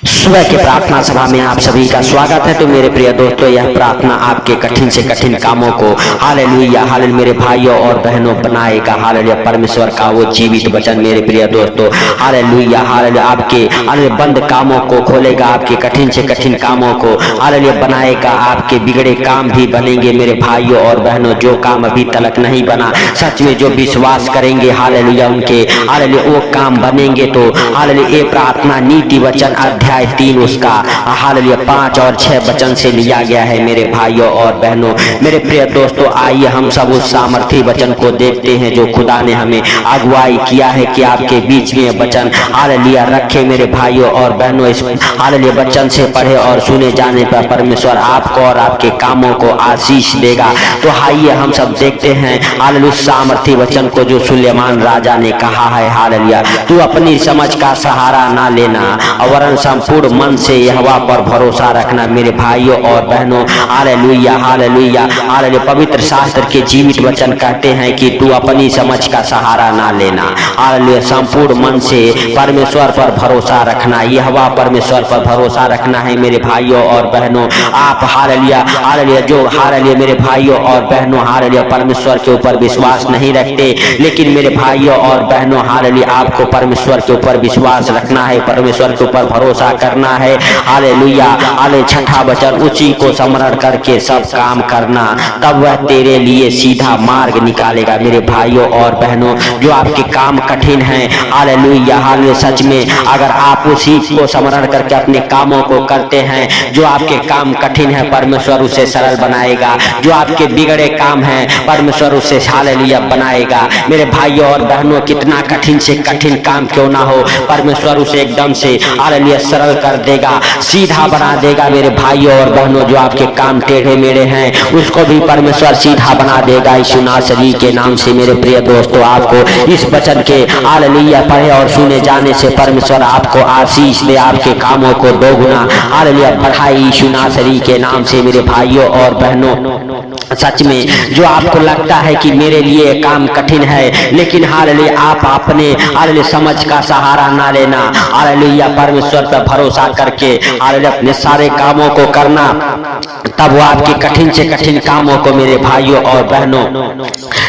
सुबह के प्रार्थना सभा में आप सभी का स्वागत है। तो मेरे प्रिय दोस्तों, यह प्रार्थना आपके कठिन से कठिन कामों को हालेलुया हालेलुया मेरे भाइयों और बहनों बनाएगा। हालेलुया परमेश्वर का वो जीवित वचन मेरे प्रिय दोस्तों हालेलुया हालेलुया आपके बंद कामों को खोलेगा, आपके कठिन से कठिन कामों को हालेलुया बनाएगा। आपके बिगड़े काम भी बनेंगे मेरे भाइयों और बहनों। जो काम अभी तक नहीं बना, सच में जो विश्वास करेंगे हालेलुया उनके हालेलुया वो काम बनेंगे। तो हालेलुया ये प्रार्थना नीति वचन अध्याय 3 उसका हालेलुया 5 और 6 वचन से लिया गया है मेरे भाइयों और बहनों। मेरे प्रिय दोस्तों, आइए हम सब उस सामर्थी वचन को देखते हैं जो खुदा ने हमें अगुवाई किया है कि आपके बीच में वचन हालेलुया रखे मेरे भाइयों और बहनों। इस हालेलुया वचन से पढ़े और सुने जाने पर परमेश्वर आपको और आपके कामों को आशीष देगा। तो आइए हम सब देखते हैं हालेलुया सामर्थी वचन को जो सुलेमान राजा ने कहा है। हालेलुया तू अपनी समझ का सहारा ना लेना, वरन संपूर्ण मन से यहोवा पर भरोसा रखना मेरे भाइयों और बहनों। हालेलुया हालेलुया हालेलुया पवित्र शास्त्र के जीवित वचन कहते हैं कि तू अपनी समझ का सहारा ना लेना। हालेलुया संपूर्ण मन से परमेश्वर पर भरोसा रखना, यहोवा परमेश्वर पर भरोसा रखना है मेरे भाइयों और बहनों। आप हालेलुया हालेलुया जो हालेलुया मेरे भाइयों और बहनों हालेलुया परमेश्वर के ऊपर विश्वास नहीं रखते, लेकिन मेरे भाइयों और बहनों हालेलुया आपको परमेश्वर के ऊपर विश्वास रखना है, परमेश्वर के ऊपर भरोसा करना है। हालेलुया हालेलुया छठा वचन, उसी को स्मरण करके सब काम करना, तब वह तेरे लिए सीधा मार्ग निकालेगा मेरे भाइयों और बहनों। जो आपके काम कठिन हैं हालेलुया हालेलुया सच में अगर आप उसी को स्मरण करके अपने कामों को करते हैं, जो आपके काम कठिन है परमेश्वर उसे सरल बनाएगा। जो आपके बिगड़े काम हैं परमेश्वर उसे हालेलुया बनाएगा मेरे भाइयों और बहनों। कितना कठिन से कठिन काम क्यों ना हो, परमेश्वर उसे एकदम से हालेलुया सरल कर देगा, सीधा बना देगा मेरे भाइयों और बहनों। जो आपके काम टेढ़े मेढ़े हैं उसको भी परमेश्वर सीधा बना देगा यीशु नासरी के नाम से। मेरे प्रिय दोस्तों, आपको इस वचन के हालेलुया पढ़े और सुने जाने से परमेश्वर आपको आशीष दे, आपके कामों को दोगुना हालेलुया बढ़ाए यीशु नासरी के नाम से मेरे भाइयों और बहनों। सच में जो आपको लगता है कि मेरे लिए काम कठिन है, लेकिन हालेलुया आप अपने हालेलुया समझ का सहारा ना लेना, हालेलुया परमेश्वर पर भरोसा करके हालेलुया अपने सारे कामों को करना, तब वो आपके कठिन से कठिन कामों को मेरे भाइयों और बहनों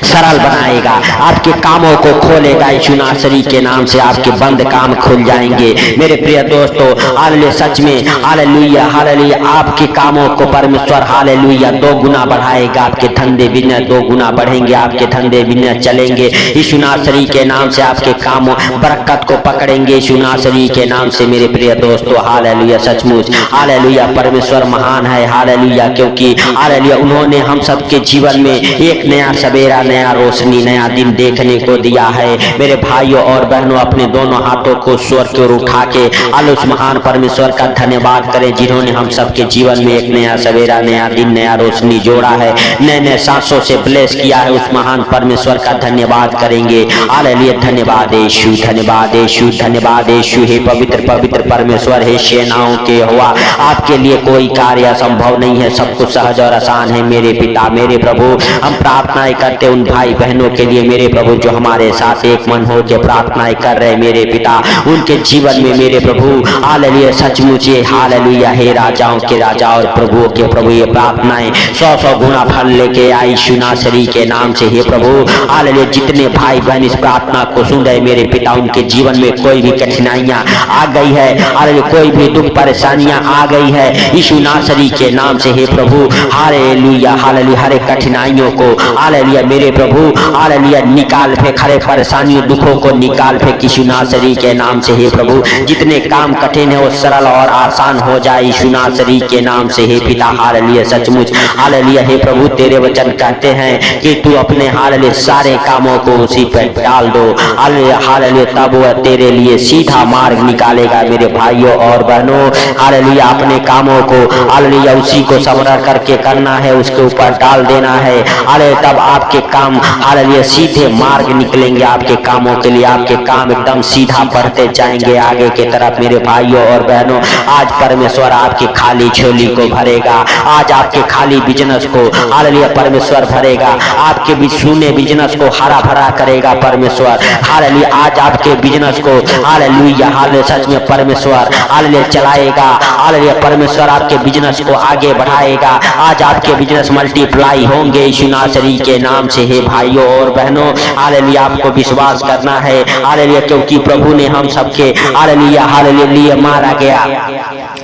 सरल बनाएगा, आपके कामों को खोलेगा यीशु नासरी के नाम से। आपके बंद काम खुल जाएंगे मेरे प्रिय दोस्तों। हालेलुया सच में हालेलुया हालेलुया आपके कामों को परमेश्वर हालेलुया 2 गुना बढ़ाएगा। आपके धंधे बिजनेस 2 गुना बढ़ेंगे, आपके धंधे बिजनेस चलेंगे यीशु नासरी के नाम से। आपके कामों बरकत को पकड़ेंगे यीशु नासरी के नाम से मेरे प्रिय दोस्तों। हालेलुया सचमुच हालेलुया परमेश्वर महान है हालेलुया, क्योंकि हालेलुया उन्होंने हम सबके जीवन में एक नया सवेरा, नया रोशनी, नया दिन देखने को दिया है मेरे भाइयों और बहनों। अपने दोनों हाथों को स्वर की ओर उठा के उस महान परमेश्वर का धन्यवाद करें जिन्होंने हम सबके जीवन में एक नया सवेरा, नया दिन, नया रोशनी जोड़ा है, नए नए सांसों से ब्लेस किया है। उस महान परमेश्वर का धन्यवाद करेंगे। हालेलुया धन्यवाद यीशु, धन्यवाद यीशु, धन्यवाद यीशु। हे पवित्र पवित्र परमेश्वर, हे सेनाओं के यहोवा, आपके लिए कोई कार्य असंभव नहीं है, सब कुछ सहज और आसान है मेरे पिता मेरे प्रभु। हम प्रार्थनाएं करते उन भाई बहनों के लिए मेरे प्रभु जो हमारे साथ एक मन हो के प्रार्थनाएं कर रहे मेरे पिता, उनके जीवन में मेरे प्रभु हालेलुया सचमुच हालेलुया हे राजाओं के राजा और प्रभुओं के प्रभु ये प्रार्थनाएं 100 गुना फल लेके आई यीशु नासरी के नाम से। हे प्रभु हालेलुया जितने भाई बहन इस प्रार्थना को सुन रहे मेरे पिता, उनके जीवन में कोई भी कठिनाइयां आ गई है हालेलुया, कोई भी दुख परेशानियां आ गई है यीशु नासरी के नाम से। हे प्रभु हालेलुया हालेलुया हर एक कठिनाइयों को हालेलुया मेरे प्रभु हालेलुया निकाल फेंक, हर एक परेशानियों दुखों को निकाल फेंक यीशु नासरी के नाम से। हे प्रभु जितने काम कठिन है वो सरल और आसान हो जाए यीशु नासरी के नाम से। हे पिता हालेलुया सचमुच हालेलुया हे प्रभु तेरे वचन कहते हैं कि तू अपने हालेलुया सारे कामों को उसी पर डाल दो हालेलुया हालेलुया, तब वह तेरे लिए सीधा मार्ग निकालेगा मेरे भाइयों और बहनों। हालेलुया अपने कामों को हालेलुया उसी को स्मरण करके करना है, उसके ऊपर डाल देना है हालेलुया, तब आपके काम काम हालेलुया सीधे मार्ग निकलेंगे आपके कामों के लिए। आपके काम एकदम सीधा बढ़ते जाएंगे आगे की तरफ मेरे भाइयों और बहनों। आज परमेश्वर आपकी खाली झोली को भरेगा। आज आपके खाली बिजनेस को हालेलुया परमेश्वर भरेगा। आपके सूने बिजनेस को हरा भरा करेगा परमेश्वर। हालेलुया आज आपके बिजनेस को हालेलुया हालेलुया सच में परमेश्वर हालेलुया चलाएगा। हालेलुया परमेश्वर आपके बिजनेस को आगे बढ़ाएगा। आज आपके बिजनेस मल्टीप्लाई होंगे यीशु नासरी के नाम से। हे भाइयों और बहनों हालेलुया आपको विश्वास करना है हालेलुया, क्योंकि प्रभु ने हम सबके हालेलुया हालेलुया लिए मारा गया।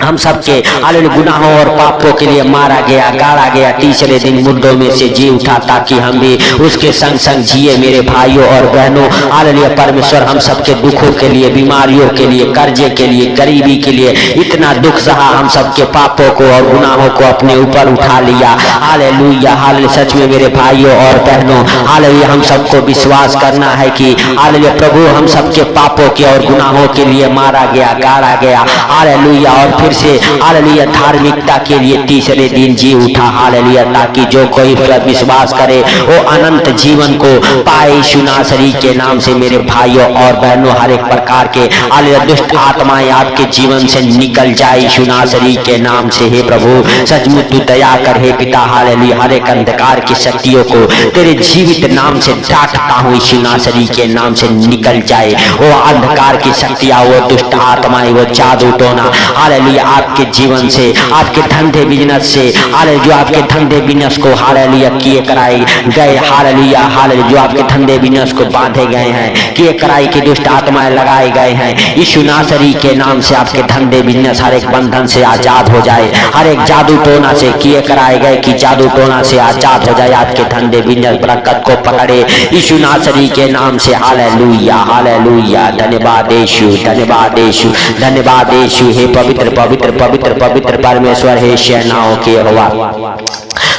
हम सबके हालेलुया गुनाहों और पापों के लिए मारा गया, गाड़ा गया, तीसरे दिन मुर्दों में से जी उठा ताकि हम भी उसके संग संग जिए मेरे भाइयों और बहनों। हालेलुया परमेश्वर हम सबके दुखों के लिए, बीमारियों के लिए, कर्जे के लिए, गरीबी के लिए इतना दुख सहा, हम सबके पापों को और गुनाहों को अपने ऊपर उठा लिया। हालेलुया हालेलुया सच में मेरे भाइयों और बहनों हालेलुया हम सबको विश्वास करना है कि हालेलुया प्रभु हम सबके पापों के और गुनाहों के लिए मारा गया, गाड़ा गया। हालेलुया और फिर से हालेलुया धार्मिकता के लिए तीसरे दिन जी उठा। हालेलुया ताकि जो कोई पर विश्वास करे वो अनंत जीवन को पाए यीशु नासरी के नाम से। मेरे भाइयों और बहनों हर एक प्रकार के हालेलुया दुष्ट आत्माएं आपके जीवन से निकल जाए यीशु नासरी के नाम से। हे प्रभु सचमुच तू दया कर हे पिता हालेलुया हर एक अंधकार की शक्तियों को तेरे जीवित नाम से डांटता हूँ यीशु नासरी के नाम से निकल जाए वो अंधकार की शक्तियां, वो दुष्ट आत्माएं, वो जादू टोना हालेलुया आपके जीवन से, आपके धंधे बिजनेस से हालेलुया जो आपके धंधे बिजनेस को हालेलुया किए कराई गए हालेलुया हालेलुया जो आपके धंधे बिजनेस को बांधे गए हैं, किए कराई की दुष्ट आत्माएं लगाए गए हैं यीशु नासरी के नाम से। आपके धंधे बिजनेस हर एक बंधन से आजाद हो जाए, हर एक जादू टोना से किए कराए गए कि जादू टोना से आजाद हो जाए। आपके धंधे बिजनेस बरकत को पकड़े यीशु नासरी के नाम से। हालेलुया हालेलुया धन्यवाद यीशु, धन्यवाद यीशु, धन्यवाद यीशु। हे पवित्र पवित्र पवित्र पवित्र परमेश्वर हे सेनाओं के यहोवा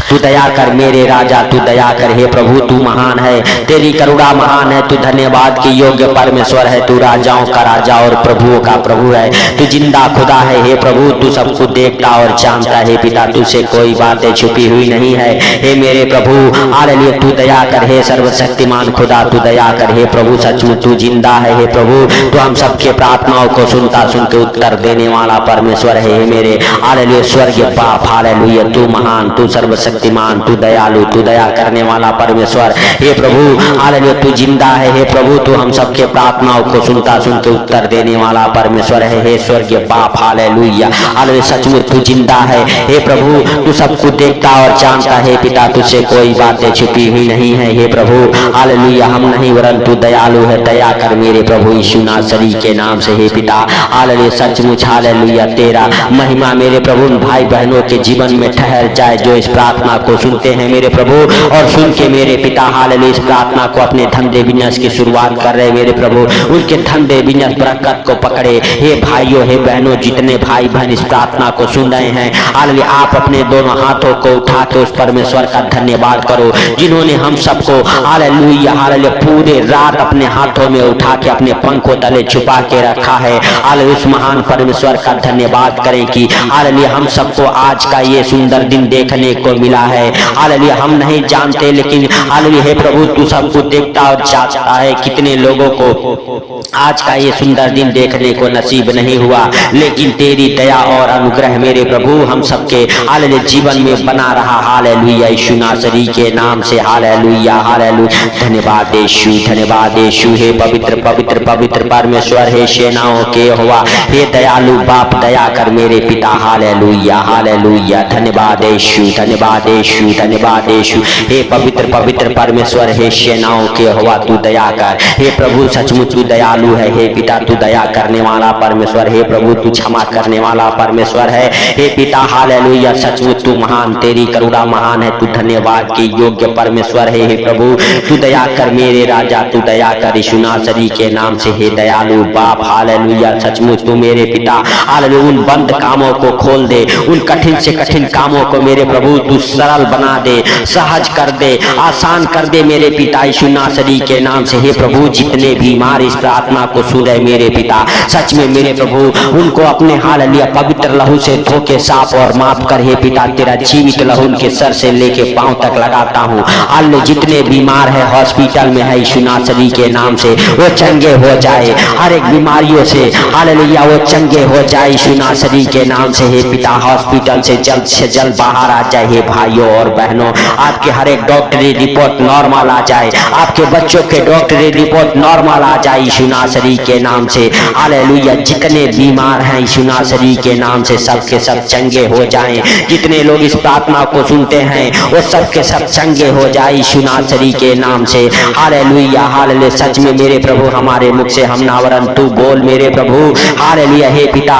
तू दया कर मेरे राजा, तू दया कर हे प्रभु तू महान है, तेरी करुणा महान है, तू धन्यवाद की योग्य परमेश्वर है, तू राजाओं का राजा और प्रभुओं का प्रभु है, तू जिंदा खुदा है। हे प्रभु तू सब कुछ देखता और जानता है पिता, तुझसे कोई बातें छुपी हुई नहीं है। हे मेरे प्रभु हालेलुया तू दया कर हे सर्वशक्तिमान खुदा, तू दया कर हे प्रभु सचमुच तू जिंदा है। हे प्रभु तू हम सबके प्रार्थनाओं को सुनता सुनते उत्तर देने वाला परमेश्वर है। हे मेरे हालेलुया स्वर्गीय बाप हालेलुया तू महान, तू सर्वशक्तिमान, तू दयालु, तू दया करने वाला परमेश्वर। हे प्रभु हालेलुया तू जिंदा है। हे प्रभु तू हम सबके प्रार्थनाओं को सुनता सुनते उत्तर देने वाला परमेश्वर है। हे स्वर्गीय बाप हालेलुया हालेलुया सचमुच तू जिंदा है। हे प्रभु तू सब कुछ देखता और जानता है पिता, तुझसे कोई बातें छुपी हुई नहीं है। हे प्रभु हालेलुया हम नहीं वरन तू दयालु है, दया कर मेरे प्रभु यीशु नासरी के नाम से। हे पिता हालेलुया सचमुच हालेलुया तेरा महिमा मेरे प्रभु भाई बहनों के जीवन में ठहर जाए जो इस प्रार्थना को सुनते हैं मेरे प्रभु, और सुन के मेरे पिता हालेलुया इस प्रार्थना को अपने धंधे बिजनेस की शुरुआत कर रहे मेरे प्रभु, उनके धंधे बिजनेस बरकत को पकड़े। हे भाइयों हे बहनों जितने भाई बहन इस प्रार्थना को सुन रहे हैं हालेलुया आप अपने दोनों हाथों को उठा के उस परमेश्वर का धन्यवाद करो जिन्होंने हम सबको हालेलुया हालेलुया पूरे रात अपने हाथों में उठा के अपने पंखों तले छुपा के रखा है। हालेलुया उस महान परमेश्वर का धन्यवाद करें कि हालेलुया हम सबको आज का ये सुंदर दिन देखने को मिला है। हालेलुया हम नहीं जानते लेकिन हालेलुया हे प्रभु तू सब कुछ देखता और जानता है कितने लोगों को आज का ये सुंदर दिन देखने को नसीब नहीं हुआ, लेकिन तेरी दया और अनुग्रह मेरे प्रभु हम सबके हालेलुया जीवन में बना रहा। हालेलुया यीशु नासरी के नाम से। हालेलुया हालेलुया धन्यवाद यीशु, धन्यवाद यीशु। हे पवित्र पवित्र पवित्र परमेश्वर हे सेनाओं के यहोवा, हे दयालु बाप दया कर मेरे पिता। हालेलुया हालेलुया धन्यवाद यीशु, धन्यवाद यीशु, धन्यवाद यीशु। हे पवित्र पवित्र परमेश्वर हे सेनाओं के यहोवा तू दया कर। हे प्रभु सचमुच तू दयालु है। हे पिता तू दया करने वाला परमेश्वर। हे प्रभु तू क्षमा करने वाला परमेश्वर है। हे पिता हालेलुया सचमुच तू महान, तेरी करुणा महान है, तू धन्यवाद की योग्य परमेश्वर है। हे प्रभु तू दया कर मेरे राजा, तू दया कर यीशु नासरी के नाम से। हे दयालु बाप हालेलुया सचमुच तू मेरे पिता हालेलुया उन बंद कामों को खोल दे, उन कठिन से कठिन कामों को मेरे प्रभु तू सरल बना दे, सहज कर दे, आसान कर दे मेरे पिता यीशु नासरी के नाम से। हे प्रभु जितने बीमार इस प्रार्थना को सुन रहे मेरे पिता, सच में मेरे प्रभु उनको अपने हालेलुया पवित्र लहू से धो के साफ और माफ कर। हे पिता तेरा जीवित लहू उनके सर से लेके पांव तक लगाता हूँ। हालेलुया जितने बीमार है हॉस्पिटल में है यीशु नासरी के नाम से वो चंगे हो जाए, हर एक बीमारियों से हालेलुया वो चंगे हो जाए यीशु नासरी के नाम से। हे पिता हॉस्पिटल से जल्द बाहर आ जाए। हे भाइयों और बहनों आपके हर एक डॉक्टरी रिपोर्ट नॉर्मल आ जाए, आपके बच्चों के डॉक्टरी रिपोर्ट नॉर्मल आ जाए यीशु नासरी के नाम से। हालेलुया जितने बीमार हैं यीशु नासरी के नाम से सब के सब चंगे हो जाएं। जितने लोग इस प्रार्थना को सुनते हैं वो सब के सब चंगे हो जाए यीशु नासरी के नाम से। हालेलुया हालेलुया सच में मेरे प्रभु हमारे मुख से हम नावरन तू बोल मेरे प्रभु। हालेलुया हे पिता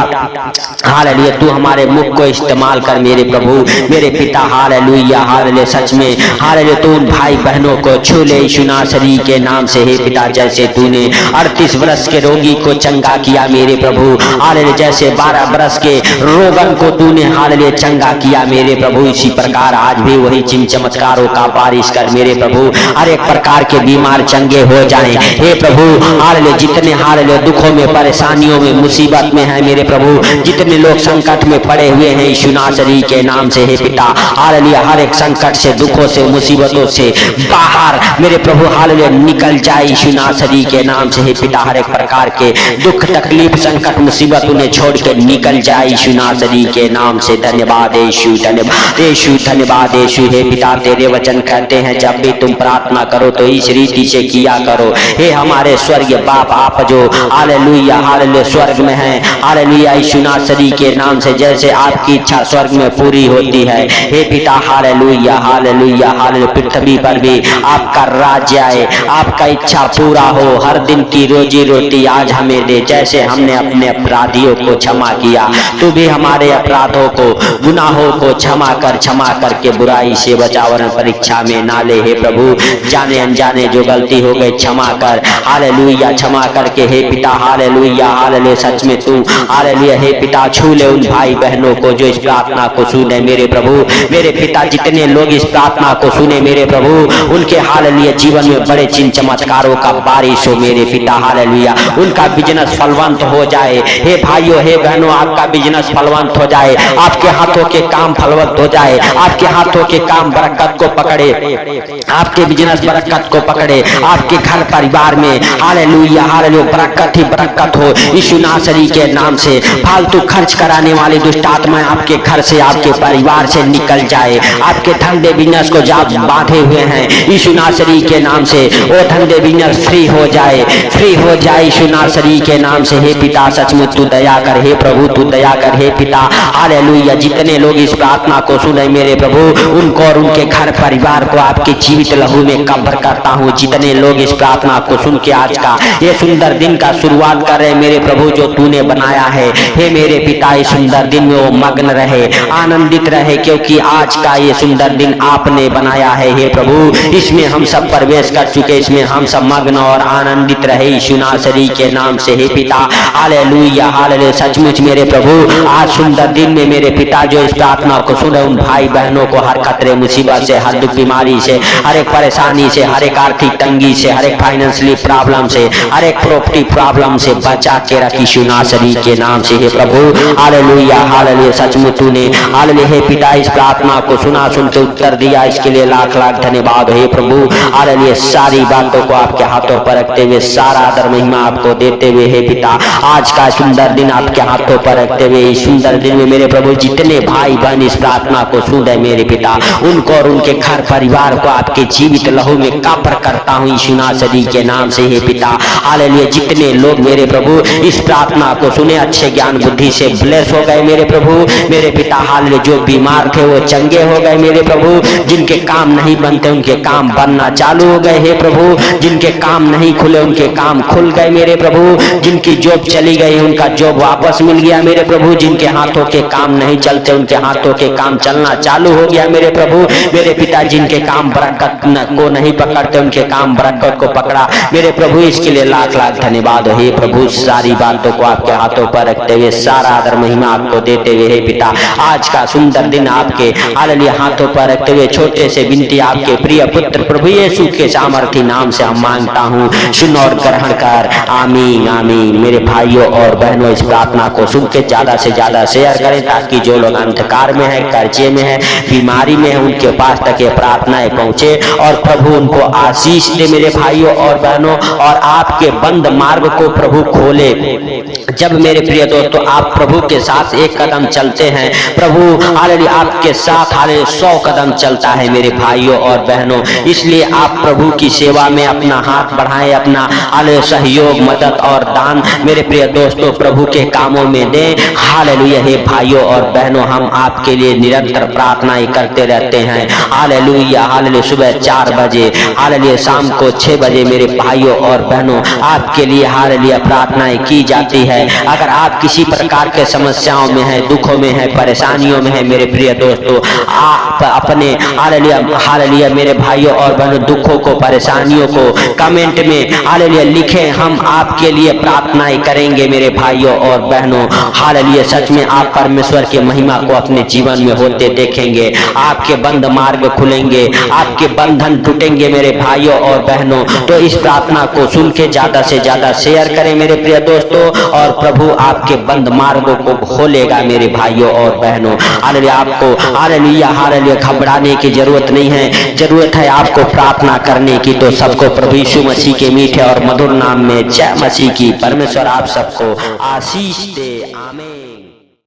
हालेलुया तू हमारे मुख को इस्तेमाल कर मेरे प्रभु मेरे पिता। हालेलुया हालेलुया सच में हालेलुया तू उन भाई बहनों को छू ले यीशु नासरी के नाम से। हे पिता जैसे तूने 38 वर्ष के रोगी को चंगा किया मेरे प्रभु, हालेलुया जैसे 12 वर्ष के रोगन को तूने हालेलुया चंगा किया मेरे प्रभु, इसी प्रकार आज भी वही चिन्ह चमत्कारों का बारिश कर मेरे प्रभु। हर एक प्रकार के बीमार चंगे हो जाएं हे प्रभु। हालेलुया जितने हालेलुया दुखों में परेशानियों में मुसीबत में है मेरे प्रभु, जितने लोग संकट में पड़े हुए हैं यीशु नासरी के नाम से। हे पिता हालेलुया हर एक संकट से दुखों से मुसीबतों से बाहर मेरे प्रभु हालेलुया निकल जाए यीशु नासरी के नाम से। हे पिता हर एक प्रकार के दुख तकलीफ संकट मुसीबत उन्हें छोड़ के निकल जाए यीशु नासरी के नाम से। धन्यवाद यीशु धन्यवाद यीशु धन्यवाद यीशु। हे पिता तेरे वचन कहते हैं जब भी तुम प्रार्थना करो तो इस रीति से किया करो। हे हमारे स्वर्गीय बाप आप जो हालेलुया हालेलुया स्वर्ग में हैं, हालेलुया यीशु नासरी के नाम से जैसे आपकी इच्छा स्वर्ग में पूरी होती है। हे पिता हालेलुया हालेलुया हालेलुया पृथ्वी पर भी आपका राज्य आए, आपका इच्छा पूरा हो। हर दिन की रोजी रोटी आज हमें दे, जैसे हमने अपने अपराधियों को क्षमा किया तू भी हमारे अपराधों को गुनाहों को क्षमा करके बुराई से बचावन परीक्षा में ना ले। हे प्रभु जाने अनजाने जो गलती हो गई क्षमा कर, हालेलुया क्षमा करके। हे पिता हालेलुया हालेलुया सच में तू हालेलुया हे पिता छू ले उन भाई बहनों को जो इस प्रार्थना को सुने मेरे प्रभु मेरे पिता। जितने लोग इस प्रार्थना को सुने मेरे प्रभु उनके हालेलुया जीवन में बड़े चिन्ह चमत्कारों का बारिश हो मेरे पिता। हालेलुया उनका बिजनेस फलवंत हो जाए। हे भाइयों हे बहनों आपका बिजनेस फलवंत हो जाए, आपके हाथों के काम फलवंत हो जाए, आपके हाथों के काम बरकत को पकड़े, आपके बिजनेस बरकत को पकड़े, आपके घर परिवार में हालेलुया हालेलुया बरकत ही बरकत हो यीशु नासरी के नाम से। फालतू खर्च कराने वाली दुष्ट आत्माएं आपके घर से आपके परिवार से निकल जाए। आपके धंधे बिजनेस को जब बांधे हुए हैं यीशु नासरी के नाम से वो धंधे बिजनेस फ्री हो जाए यीशु नासरी के नाम से। हे पिता सच में तू दया कर, हे प्रभु तू दया कर। हे पिता हालेलुया जितने लोग इस प्रार्थना को सुने मेरे प्रभु उनको और उनके घर परिवार को आपके जीवित लहू में कब्र करता हूँ। जितने लोग इस प्रार्थना को सुन के आज का ये सुंदर दिन का शुरुआत कर रहे मेरे प्रभु जो तूने बनाया है, हे मेरे पिता इस सुंदर दिन में वो मग्न रहे आनंदित रहे, क्योंकि आज का ये सुंदर दिन आपने बनाया है। हे प्रभु इसमें हम सब प्रवेश कर चुके, इसमें हम सब मग्न और आनंदित रहे यीशु नासरी के नाम से। हे पिता हालेलुया हालेलुया सचमुच मेरे प्रभु आज सुंदर दिन में मेरे पिता जो इस प्रार्थना को सुने उन भाई बहनों को हर खतरे मुसीबत से, हर दुख बीमारी से, हर एक परेशानी से, हर एक आर्थिक तंगी से, हर एक फाइनेंशियली प्रॉब्लम से, हर एक प्रॉपर्टी प्रॉब्लम से बचा के रख यीशु नासरी के नाम से। हे प्रभु हालेलुया हालेलुया सचमुच तूने हालेलुया हे पिता इस प्रार्थना को सुना सुनते उत्तर दिया, इसके लिए लाख लाख धन्यवाद। हे प्रभु हालेलुया सारी बातों को आपके हाथों पर रखते हुए सारा आदर महिमा आपको देते हुए हे पिता आज का सुंदर दिन आपके हाथों पर रखते हुए इस सुंदर दिन में मेरे प्रभु जितने भाई बहन इस प्रार्थना को सुन रहे मेरे पिता उनको और उनके घर परिवार को आपके जीवित लहू में कापर करता हूँ यीशु नासरी के नाम से। हे पिता हालेलुया जितने लोग मेरे प्रभु इस प्रार्थना को सुने अच्छे ज्ञान बुद्धि से ब्लेस हो गए मेरे प्रभु मेरे पिता। हालेलुया जो बीमार थे वो चंगे हो गए मेरे प्रभु, जिनके काम नहीं बनते उनके काम बनना चालू हो गए हे प्रभु, जिनके काम नहीं खुले उनके काम खुल गए मेरे प्रभु, जिनकी जॉब चली गई उनका जॉब वापस मिल गया मेरे प्रभु, जिनके हाथों के काम नहीं चलते उनके हाथों के काम चलना चालू हो गया मेरे प्रभु मेरे पिता, जिनके काम बरकत को नहीं पकड़ते उनके काम बरकत को पकड़ा मेरे प्रभु। इसके लिए लाख लाख धन्यवाद हे प्रभु। सारी बातों को आपके हाथों पर रखते हुए सारा आदर महिमा आपको देते हुए हे पिता आज का सुंदर दिन आपके हालेलुया हाथों पर रखते हुए छोटे से विनती आपके प्रिय पुत्र प्रभु यीशु के सामर्थी नाम से हम मांगता हूँ, सुन और ग्रहण कर। आमीन आमीन। मेरे भाइयों और बहनों, इस प्रार्थना को सुन के ज्यादा से ज्यादा शेयर करें, ताकि जो लोग अंधकार में है, कर्जे में है, बीमारी में है, उनके पास तक ये प्रार्थनाएं पहुंचे और प्रभु उनको आशीष दे मेरे भाइयों और बहनों, और आपके बंद मार्ग को प्रभु खोले। जब मेरे प्रिय दोस्तों आप प्रभु के साथ एक कदम चलते हैं, प्रभु हालेलुया आपके साथ हालेलुया 100 कदम चलता है मेरे भाइयों और बहनों। इसलिए आप प्रभु की सेवा में अपना हाथ बढ़ाएं, अपना हालेलुया सहयोग, मदद और दान मेरे प्रिय दोस्तों प्रभु के कामों में दें। हालेलुया। हे भाइयों और बहनों, हम आपके लिए निरंतर प्रार्थनाएं करते रहते हैं। Hallelujah hallelujah. सुबह 4 बजे, हालेलुया शाम को 6 बजे मेरे भाइयों और बहनों आपके लिए हालेलुया प्रार्थनाएं की जाती है। अगर आप किसी प्रकार के समस्याओं में हैं, दुखों में हैं, परेशानियों में हैं मेरे प्रिय दोस्तों, आप अपने हालेलुया हालेलुया मेरे भाइयों और बहनों दुखों को, परेशानियों को कमेंट में हालेलुया लिखें। हम आपके लिए प्रार्थनाएं करेंगे मेरे भाइयों और बहनों। हालेलुया। सच में आप परमेश्वर की महिमा को अपने जीवन में होते देखेंगे, आपके बंद मार्ग खुलेंगे, आपके बंधन टूटेंगे मेरे भाइयों और बहनों। तो इस प्रार्थना को सुन के ज्यादा से ज्यादा शेयर करें मेरे प्रिय दोस्तों, और प्रभु आपके बंद मार्गों को खोलेगा मेरे भाइयों और बहनों। हालेलुया। आपको हालेलुया हालेलुया घबराने की जरूरत नहीं है, जरूरत है आपको प्रार्थना करने की। तो सबको प्रभु यीशु मसीह के मीठे और मधुर नाम में जय मसीह की। परमेश्वर आप सबको आशीष दे।